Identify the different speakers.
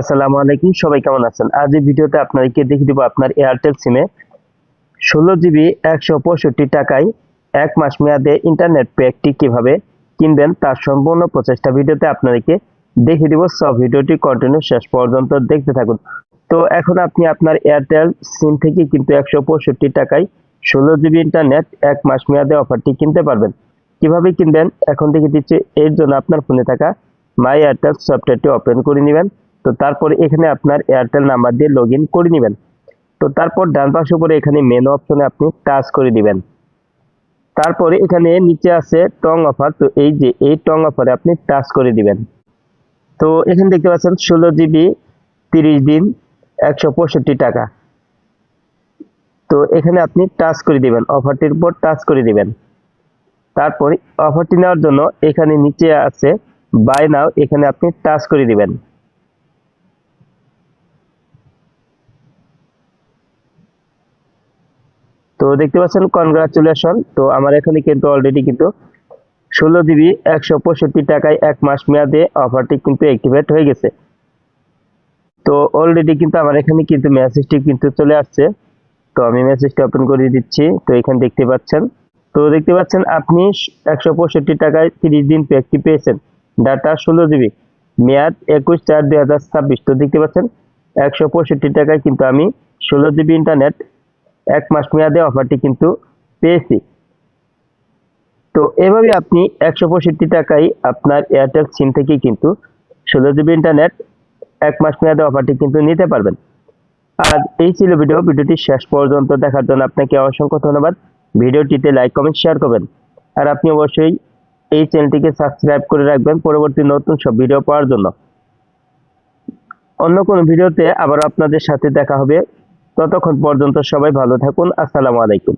Speaker 1: আসসালামু আলাইকুম, সবাই কেমন আছেন? আজ এই ভিডিওতে আপনাদেরকে দেখিয়ে দিব আপনার এয়ারটেল সিমে 16 জিবি 165 টাকায় 1 মাস মেয়াদে ইন্টারনেট প্যাকটি কিভাবে কিনবেন তার সম্পূর্ণ প্রচেষ্টা ভিডিওতে আপনাদেরকে দেখিয়ে দিব। সব ভিডিওটি কন্টিনিউ শেষ পর্যন্ত দেখতে থাকুন। তো এখন আপনি আপনার এয়ারটেল সিম থেকে কিন্তু 165 টাকায় 16 জিবি ইন্টারনেট 1 মাস মেয়াদে অফারটি কিনতে পারবেন। কিভাবে কিনবেন এখন দেখে দিচ্ছি। এর জন্য আপনার ফোনে থাকা মাই এয়ারটেল সফটওয়্যারটি ওপেন করে নেবেন। তো তারপর এখানে আপনার এয়ারটেল নাম্বার দিয়ে লগ ইন করে নেবেন। তো তারপর ডান পাশে উপরে এখানে মেনু অপশনে আপনি টাচ করে দিবেন। তারপরে এখানে নিচে আছে টং অফার, তো এই যে এই টং অফারে আপনি টাচ করে দিবেন। তো এখানে দেখতে পাচ্ছেন 16 জিবি 30 দিন 165 টাকা। তো এখানে আপনি টাচ করে দিবেন, অফারটির উপর টাচ করে দিবেন। তারপরে অফারটি নেওয়ার জন্য এখানে নিচে আছে বাই নাও, এখানে আপনি টাচ করে দিবেন। তো দেখতে পাচ্ছেন কনগ্রাচুলেশন। তো আমার এখানে কিন্তু অলরেডি কিন্তু 16 জিবি 165 টাকায় 1 মাস মেয়াদে অফারটি কিন্তু অ্যাক্টিভেট হয়ে গেছে। তো অলরেডি কিন্তু আমার এখানে কিন্তু মেসেজটি কিন্তু চলে আসছে। তো আমি মেসেজটি ওপেন করে দিচ্ছি। তো এখানে দেখতে পাচ্ছেন, আপনি 165 টাকায় 30 দিন প্যাকটি পেয়েছেন। ডাটা 16 জিবি, মেয়াদ 21/4/2026। তো দেখতে পাচ্ছেন 165 টাকায় কিন্তু আমি 16 জিবি ইন্টারনেট 1 মাস মেয়াদে অফারটি কিন্তু পেয়েছি। তো এভাবে আপনি 165 টাকায় আপনার এয়ারটেল সিম থেকে কিন্তু 16 জিবি ইন্টারনেট 1 মাস মেয়াদে অফারটি কিন্তু নিতে পারবেন। আর এই ছিল ভিডিওটি শেষ পর্যন্ত দেখার জন্য আপনাকে অসংখ্য ধন্যবাদ। ভিডিওটিতে লাইক কমেন্ট শেয়ার করবেন। আর আপনি অবশ্যই এই চ্যানেলটিকে সাবস্ক্রাইব করে রাখবেন পরবর্তী নতুন সব ভিডিও পাওয়ার জন্য। অন্য কোনো ভিডিওতে আবার আপনাদের সাথে দেখা হবে। ততক্ষণ পর্যন্ত সবাই ভালো থাকুন। আসসালামু আলাইকুম।